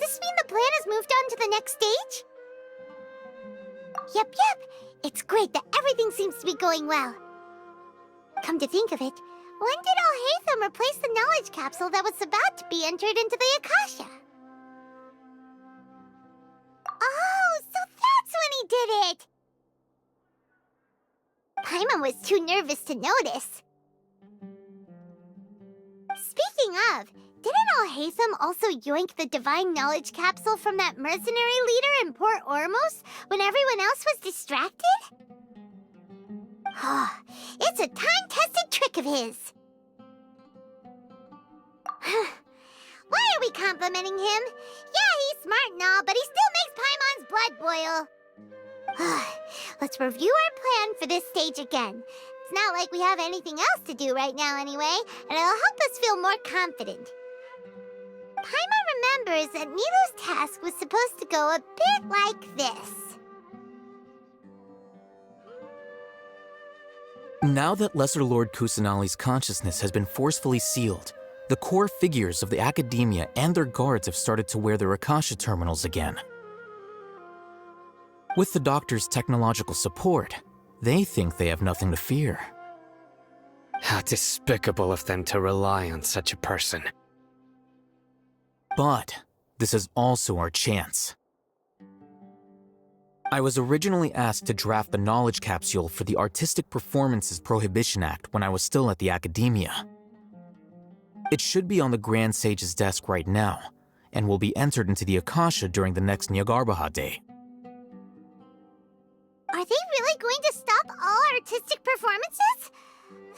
this mean the plan has moved on to the next stage? Yep. It's great that everything seems to be going well. Come to think of it, when did Al-Haytham replace the knowledge capsule that was about to be entered into the Akasha? Oh, so that's when he did it! Paimon was too nervous to notice. Speaking of, didn't Al-Haytham also yoink the divine knowledge capsule from that mercenary leader in Port Ormos when everyone else was distracted? It's a time-tested trick of his. Why are we complimenting him? Yeah, he's smart and all, but he still makes Paimon's blood boil. Let's review our plan for this stage again. It's not like we have anything else to do right now anyway, and it'll help us feel more confident. Paimon remembers that Nilou's task was supposed to go a bit like this. Now that Lesser Lord Kusanali's consciousness has been forcefully sealed, the core figures of the Academia and their guards have started to wear their Akasha terminals again. With the Doctor's technological support, they think they have nothing to fear. How despicable of them to rely on such a person. But this is also our chance. I was originally asked to draft the knowledge capsule for the Artistic Performances Prohibition Act when I was still at the Academia. It should be on the Grand Sage's desk right now, and will be entered into the Akasha during the next Nyargarbaha Day. Are they really going to stop all artistic performances?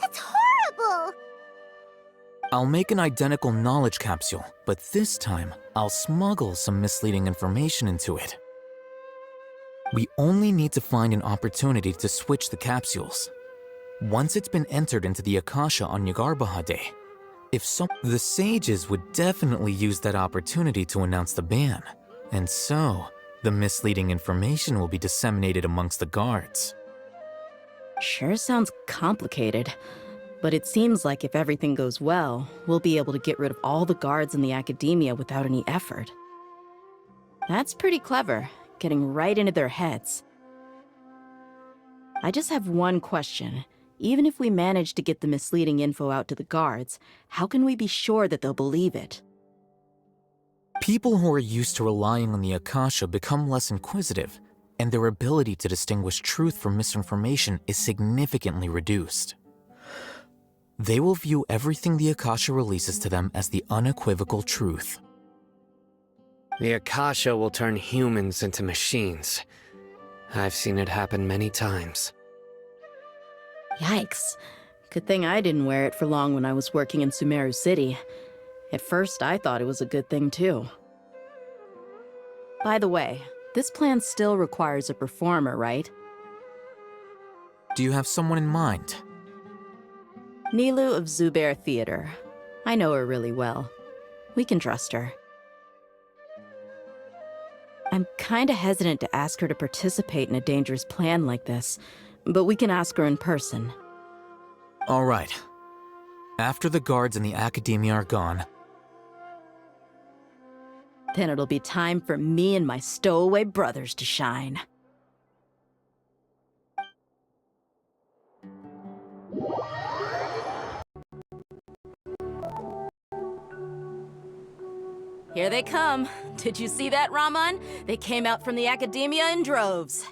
That's horrible! I'll make an identical knowledge capsule, but this time, I'll smuggle some misleading information into it. We only need to find an opportunity to switch the capsules. Once it's been entered into the Akasha on Nyargarbaha Day, the sages would definitely use that opportunity to announce the ban, and so the misleading information will be disseminated amongst the guards. Sure sounds complicated, but it seems like if everything goes well, we'll be able to get rid of all the guards in the Academia without any effort. That's pretty clever, getting right into their heads. I just have one question. Even if we manage to get the misleading info out to the guards, how can we be sure that they'll believe it? People who are used to relying on the Akasha become less inquisitive, and their ability to distinguish truth from misinformation is significantly reduced. They will view everything the Akasha releases to them as the unequivocal truth. The Akasha will turn humans into machines. I've seen it happen many times. Yikes. Good thing I didn't wear it for long when I was working in Sumeru City. At first, I thought it was a good thing too. By the way, this plan still requires a performer, right? Do you have someone in mind? Nilou of Zubair Theater. I know her really well. We can trust her. I'm kinda hesitant to ask her to participate in a dangerous plan like this, but we can ask her in person. All right. After the guards in the Academia are gone, then it'll be time for me and my stowaway brothers to shine. Here they come. Did you see that, Raman? They came out from the Academia in droves.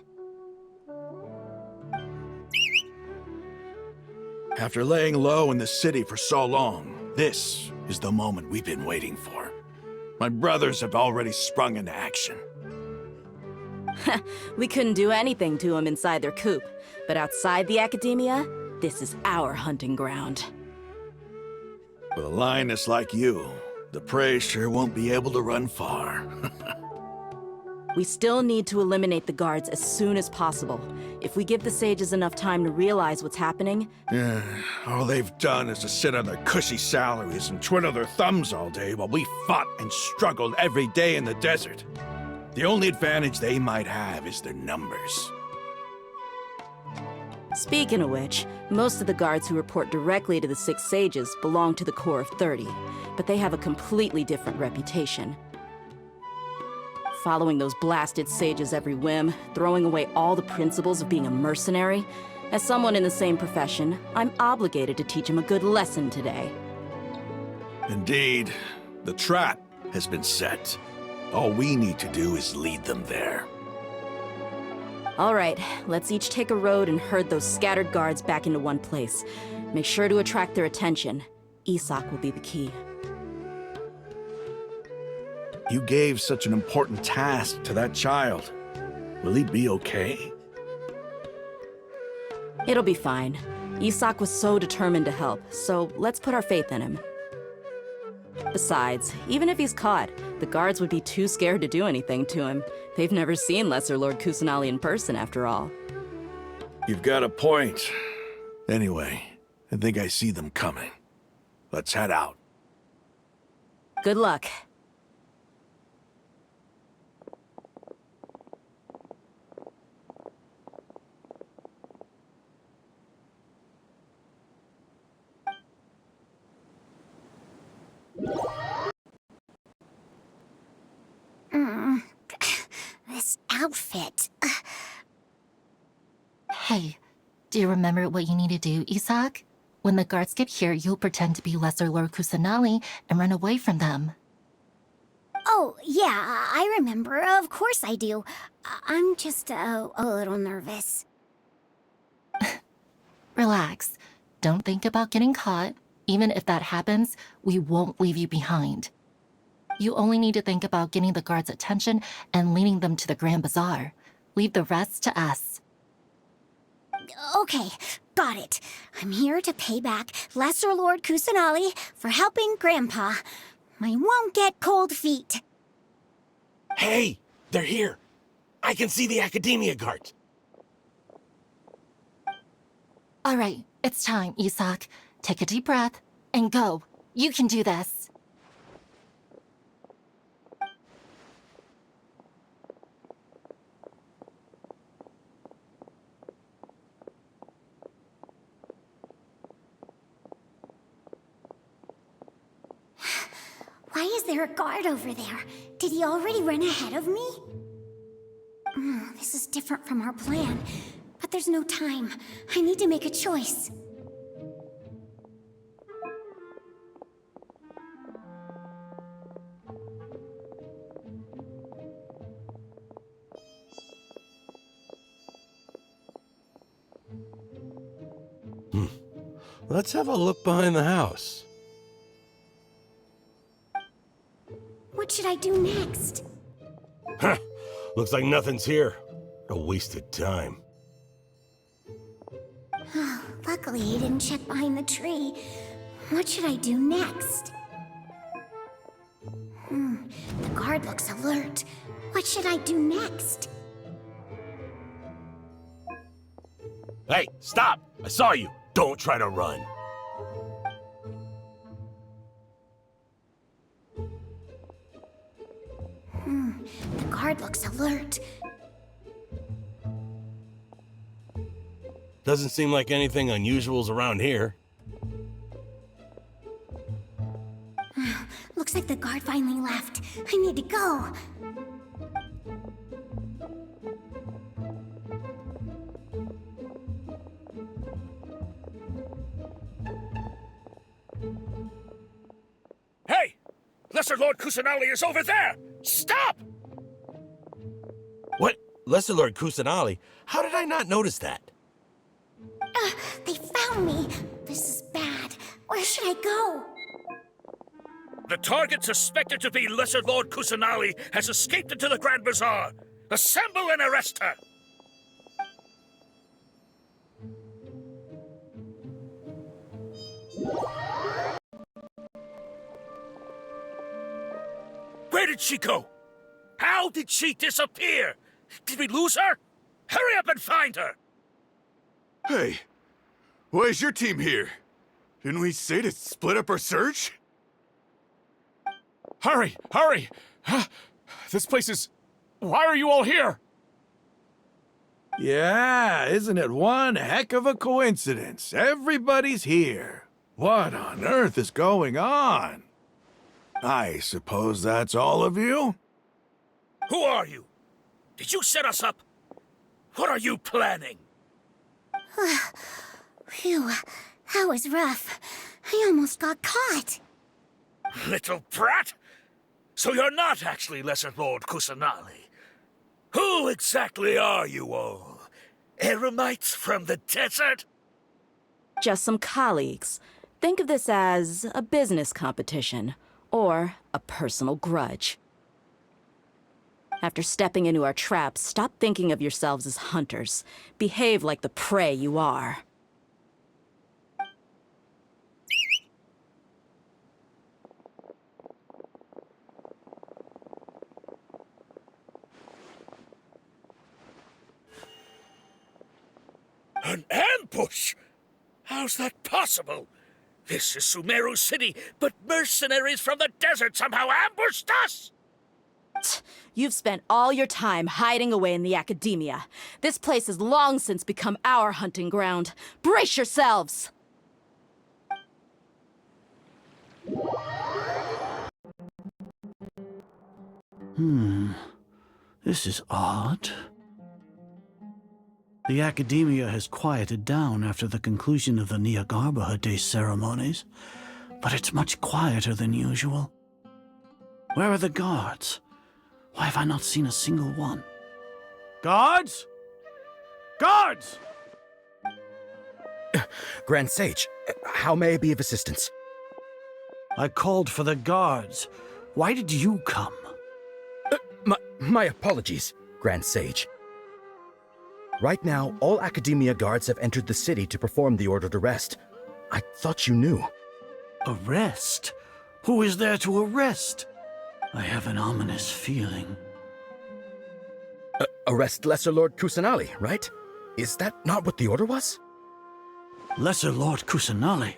After laying low in the city for so long, this is the moment we've been waiting for. My brothers have already sprung into action. We couldn't do anything to them inside their coop, but outside the Academia, this is our hunting ground. With a lioness like you, the prey sure won't be able to run far. We still need to eliminate the guards as soon as possible. If we give the sages enough time to realize what's happening... Yeah, all they've done is to sit on their cushy salaries and twiddle their thumbs all day while we fought and struggled every day in the desert. The only advantage they might have is their numbers. Speaking of which, most of the guards who report directly to the Six Sages belong to the Corps of 30, but they have a completely different reputation. following those blasted sages every whim, throwing away all the principles of being a mercenary. As someone in the same profession, I'm obligated to teach him a good lesson today. Indeed, the trap has been set. All we need to do is lead them there. All right, let's each take a road and herd those scattered guards back into one place. Make sure to attract their attention. Isak will be the key. You gave such an important task to that child. Will he be okay? It'll be fine. Isak was so determined to help, so let's put our faith in him. Besides, even if he's caught, the guards would be too scared to do anything to him. They've never seen Lesser Lord Kusanali in person, after all. You've got a point. Anyway, I think I see them coming. Let's head out. Good luck. This outfit. Hey, do you remember what you need to do, Isak? When the guards get here, you'll pretend to be Lesser Lord Kusanali and run away from them. Oh, yeah, I remember. Of course I do. I'm just a little nervous. Relax. Don't think about getting caught. Even if that happens, we won't leave you behind. You only need to think about getting the guards' attention and leading them to the Grand Bazaar. Leave the rest to us. Okay, got it. I'm here to pay back Lesser Lord Kusanali for helping Grandpa. I won't get cold feet. Hey, they're here. I can see the Academia guards. All right, it's time, Isak. Take a deep breath and go. You can do this. Why is there a guard over there? Did he already run ahead of me? This is different from our plan, but there's no time. I need to make a choice. Let's have a look behind the house. What should I do next? Huh. Looks like nothing's here. A wasted time. Luckily, he didn't check behind the tree. What should I do next? The guard looks alert. What should I do next? Hey, stop! I saw you. Don't try to run. The guard looks alert. Doesn't seem like anything unusual's around here. Looks like the guard finally left. I need to go. Hey! Lesser Lord Kusanali is over there! Stop! What? Lesser Lord Kusanali? How did I not notice that? They found me. This is bad. Where should I go? The target suspected to be Lesser Lord Kusanali has escaped into the Grand Bazaar. Assemble and arrest her! Where did she go? How did she disappear? Did we lose her? Hurry up and find her! Hey, why is your team here? Didn't we say to split up our search? Hurry! Hurry! This place is... Why are you all here? Yeah, isn't it one heck of a coincidence? Everybody's here. What on earth is going on? I suppose that's all of you? Who are you? Did you set us up? What are you planning? Phew, that was rough. I almost got caught. Little brat! So you're not actually Lesser Lord Kusanali. Who exactly are you all? Eremites from the desert? Just some colleagues. Think of this as a business competition, or a personal grudge. After stepping into our traps, stop thinking of yourselves as hunters. Behave like the prey you are. An ambush? How's that possible? This is Sumeru City, but mercenaries from the desert somehow ambushed us! You've spent all your time hiding away in the academia. This place has long since become our hunting ground. Brace yourselves! This is odd. The academia has quieted down after the conclusion of the Niagarbha Day ceremonies, but it's much quieter than usual. Where are the guards? Why have I not seen a single one? Guards? Guards! Grand Sage, how may I be of assistance? I called for the guards. Why did you come? My apologies, Grand Sage. Right now, all Academia guards have entered the city to perform the ordered arrest. I thought you knew. Arrest? Who is there to arrest? I have an ominous feeling. Arrest Lesser Lord Kusanali, right? Is that not what the order was? Lesser Lord Kusanali?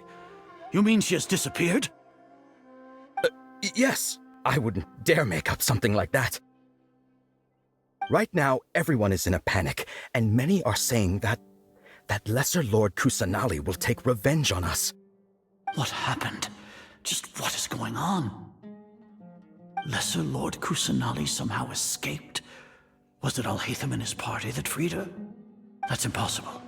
You mean she has disappeared? Yes. I wouldn't dare make up something like that. Right now, everyone is in a panic, and many are saying that Lesser Lord Kusanali will take revenge on us. What happened? Just what is going on? Lesser Lord Kusanali somehow escaped? Was it Alhaitham and his party that freed her? That's impossible.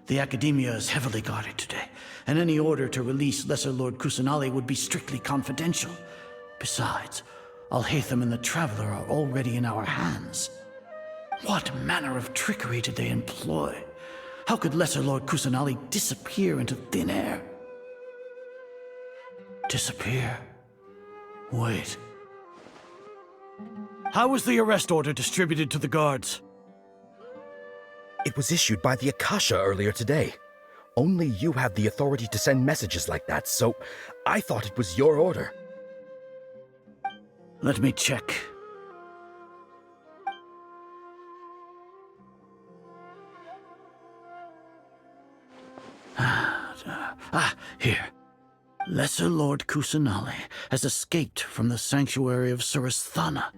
The Academia is heavily guarded today, and any order to release Lesser Lord Kusanali would be strictly confidential. Besides, Alhaitham and the Traveler are already in our hands. What manner of trickery did they employ? How could Lesser Lord Kusanali disappear into thin air? Disappear? Wait. How was the arrest order distributed to the guards? It was issued by the Akasha earlier today. Only you have the authority to send messages like that, so I thought it was your order. Let me check. Here. Lesser Lord Kusanali has escaped from the sanctuary of Surasthana.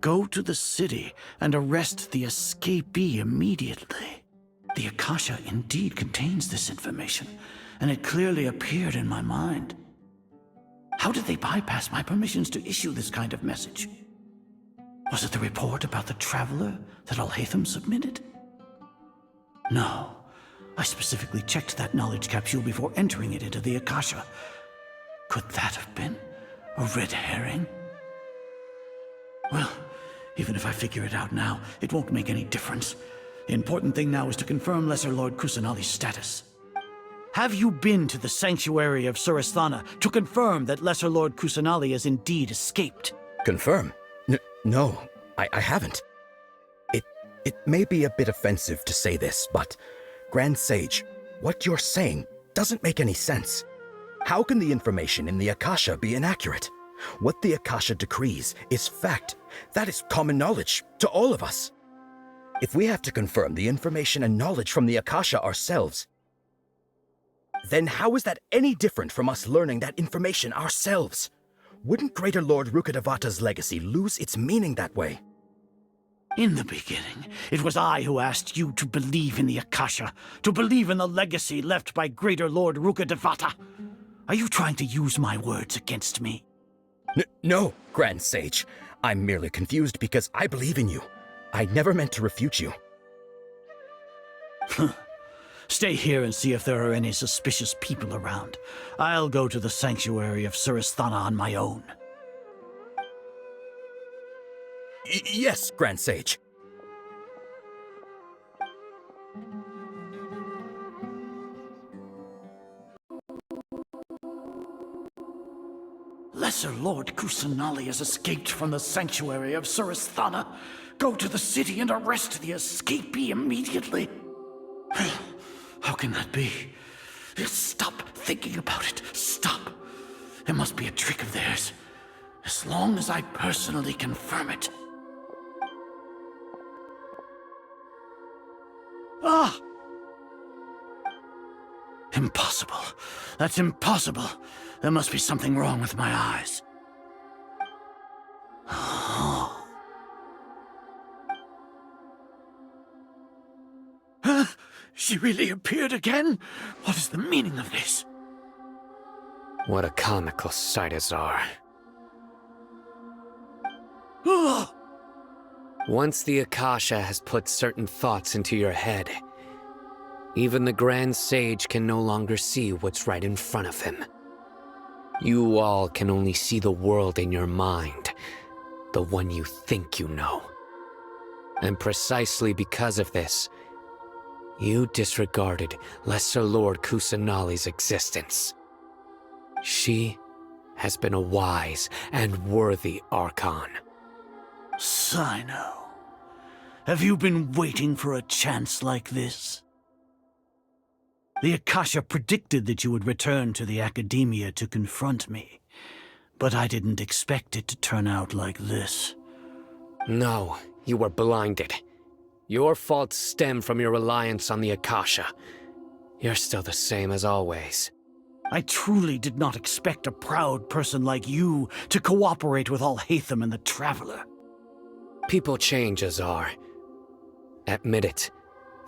Go to the city and arrest the escapee immediately. The Akasha indeed contains this information, and it clearly appeared in my mind. How did they bypass my permissions to issue this kind of message? Was it the report about the Traveler that Alhaitham submitted? No. I specifically checked that knowledge capsule before entering it into the Akasha. Could that have been a red herring? Well, even if I figure it out now, it won't make any difference. The important thing now is to confirm Lesser Lord Kusanali's status. Have you been to the sanctuary of Surasthana to confirm that Lesser Lord Kusanali has indeed escaped? Confirm? No, I haven't. It may be a bit offensive to say this, but Grand Sage, what you're saying doesn't make any sense. How can the information in the Akasha be inaccurate? What the Akasha decrees is fact. That is common knowledge to all of us. If we have to confirm the information and knowledge from the Akasha ourselves, then how is that any different from us learning that information ourselves? Wouldn't Greater Lord Rukkhadevata's legacy lose its meaning that way? In the beginning, it was I who asked you to believe in the Akasha, to believe in the legacy left by Greater Lord Rukkhadevata. Are you trying to use my words against me? No, Grand Sage. I'm merely confused because I believe in you. I never meant to refute you. Stay here and see if there are any suspicious people around. I'll go to the sanctuary of Surasthana on my own. Yes, Grand Sage. Lesser Lord Kusanali has escaped from the sanctuary of Surasthana. Go to the city and arrest the escapee immediately. How can that be? Stop thinking about it. Stop. It must be a trick of theirs. As long as I personally confirm it. Ah! Impossible. That's impossible. There must be something wrong with my eyes. Oh. Huh? She really appeared again? What is the meaning of this? What a comical sight, Azar. Oh. Once the Akasha has put certain thoughts into your head, even the Grand Sage can no longer see what's right in front of him. You all can only see the world in your mind, the one you think you know. And precisely because of this, you disregarded Lesser Lord Kusanali's existence. She has been a wise and worthy Archon. Cyno, have you been waiting for a chance like this? The Akasha predicted that you would return to the Academia to confront me, but I didn't expect it to turn out like this. No, you were blinded. Your faults stem from your reliance on the Akasha. You're still the same as always. I truly did not expect a proud person like you to cooperate with Alhaitham and the Traveler. People change, Azar. Admit it.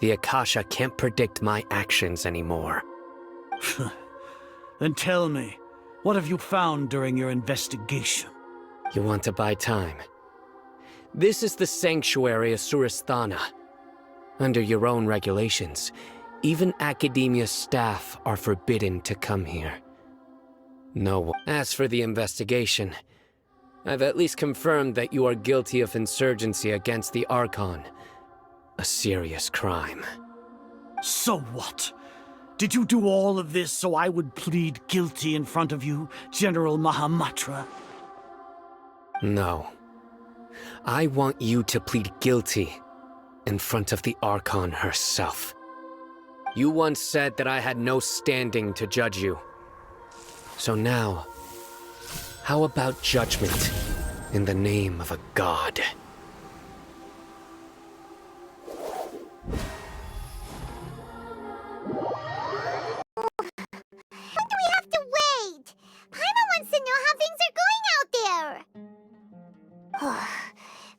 The Akasha can't predict my actions anymore. Then tell me, what have you found during your investigation? You want to buy time? This is the sanctuary of Surasthana. Under your own regulations, even Academia staff are forbidden to come here. No. As for the investigation, I've at least confirmed that you are guilty of insurgency against the Archon. A serious crime. So what? Did you do all of this so I would plead guilty in front of you, General Mahamatra? No. I want you to plead guilty in front of the Archon herself. You once said that I had no standing to judge you. So now, how about judgment in the name of a god? When do we have to wait? Paimon wants to know how things are going out there.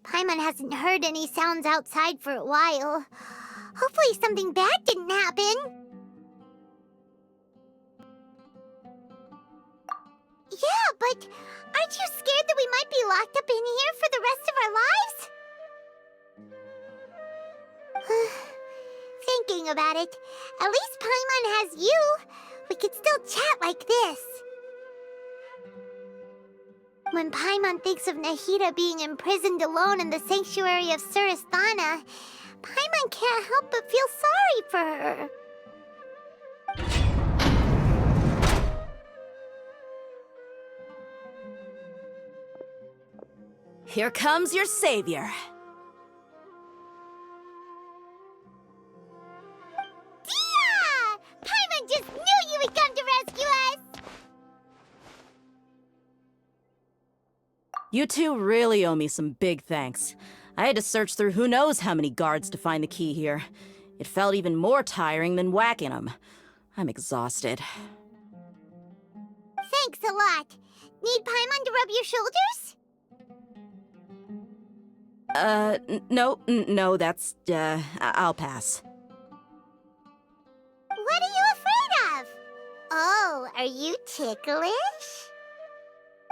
Paimon hasn't heard any sounds outside for a while. Hopefully something bad didn't happen. Yeah, but aren't you scared that we might be locked up in here for the rest of our lives? Thinking about it, at least Paimon has you. We could still chat like this. When Paimon thinks of Nahida being imprisoned alone in the sanctuary of Surasthana, Paimon can't help but feel sorry for her. Here comes your savior. Dehya! Paimon just knew you would come to rescue us! You two really owe me some big thanks. I had to search through who knows how many guards to find the key here. It felt even more tiring than whacking them. I'm exhausted. Thanks a lot. Need Paimon to rub your shoulders? No, that's, I'll pass. What are you afraid of? Oh, are you ticklish?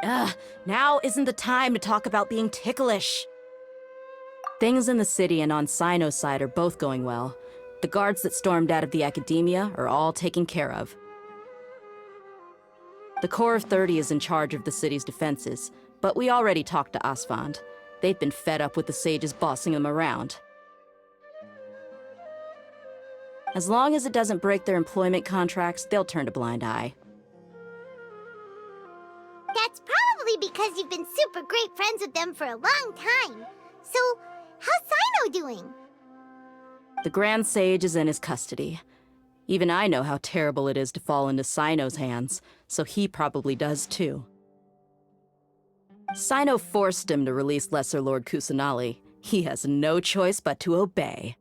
Ugh, now isn't the time to talk about being ticklish. Things in the city and on Cyno's side are both going well. The guards that stormed out of the academia are all taken care of. The Corps of 30 is in charge of the city's defenses, but we already talked to Asfand. They've been fed up with the sages bossing them around. As long as it doesn't break their employment contracts, they'll turn a blind eye. That's probably because you've been super great friends with them for a long time. So, how's Cyno doing? The Grand Sage is in his custody. Even I know how terrible it is to fall into Cyno's hands, so he probably does too. Cyno forced him to release Lesser Lord Kusanali. He has no choice but to obey.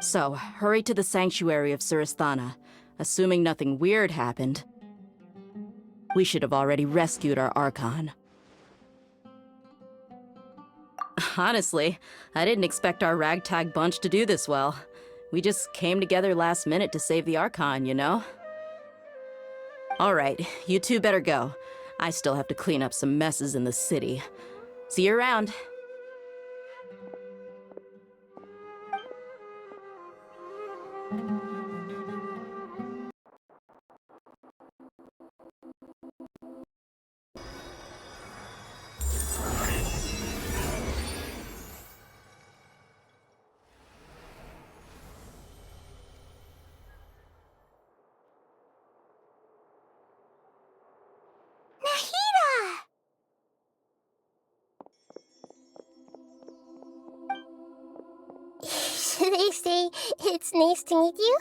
So, hurry to the sanctuary of Surasthana. Assuming nothing weird happened, we should have already rescued our Archon. Honestly, I didn't expect our ragtag bunch to do this well. We just came together last minute to save the Archon, you know? Alright, you two better go. I still have to clean up some messes in the city. See you around. Nahida! Should I say it's nice to meet you?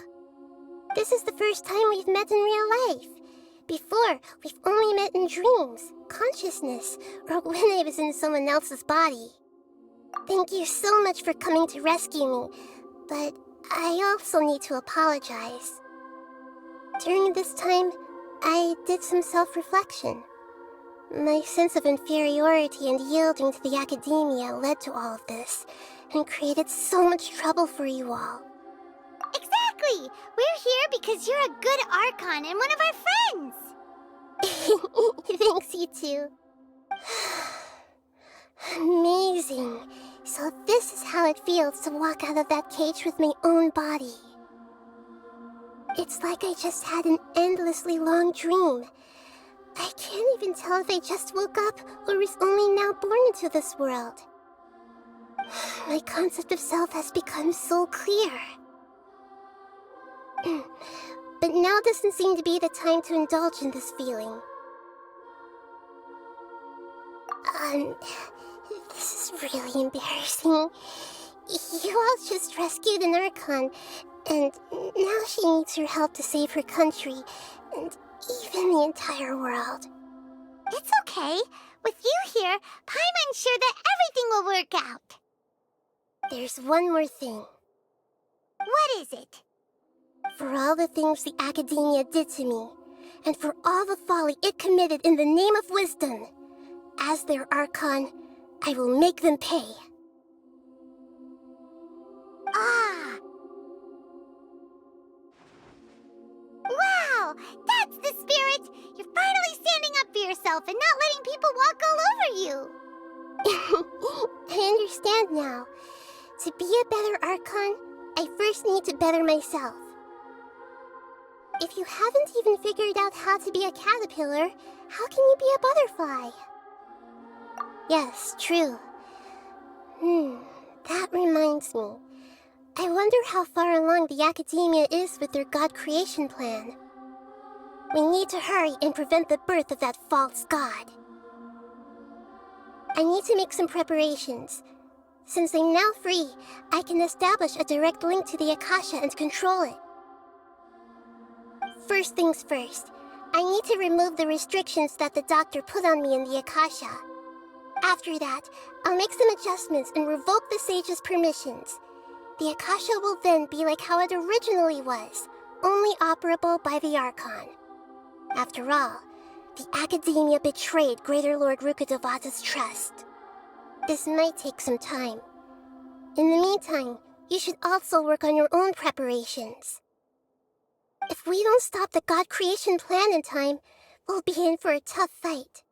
This is the first time we've met in real life. Before, we've only met in dreams, consciousness, or when I was in someone else's body. Thank you so much for coming to rescue me, but I also need to apologize. During this time, I did some self-reflection. My sense of inferiority and yielding to the academia led to all of this, and created so much trouble for you all. Exactly! We're here because you're a good Archon and one of our friends! Thanks, you two. Amazing. So this is how it feels to walk out of that cage with my own body. It's like I just had an endlessly long dream. I can't even tell if I just woke up or was only now born into this world. My concept of self has become so clear. But now doesn't seem to be the time to indulge in this feeling. This is really embarrassing. You all just rescued an Archon, and now she needs your help to save her country, and even the entire world. It's okay. With you here, Paimon's sure that everything will work out. There's one more thing. What is it? For all the things the academia did to me, and for all the folly it committed in the name of wisdom, as their Archon, I will make them pay. Ah! Wow! That's the spirit! You're finally standing up for yourself and not letting people walk all over you! I understand now. To be a better Archon, I first need to better myself. If you haven't even figured out how to be a caterpillar, how can you be a butterfly? Yes, true. That reminds me. I wonder how far along the academia is with their god creation plan. We need to hurry and prevent the birth of that false god. I need to make some preparations. Since I'm now free, I can establish a direct link to the Akasha and control it. First things first, I need to remove the restrictions that the doctor put on me in the Akasha. After that, I'll make some adjustments and revoke the sage's permissions. The Akasha will then be like how it originally was, only operable by the Archon. After all, the academia betrayed Greater Lord Rukkhadevata's trust. This might take some time. In the meantime, you should also work on your own preparations. If we don't stop the god creation plan in time, we'll be in for a tough fight.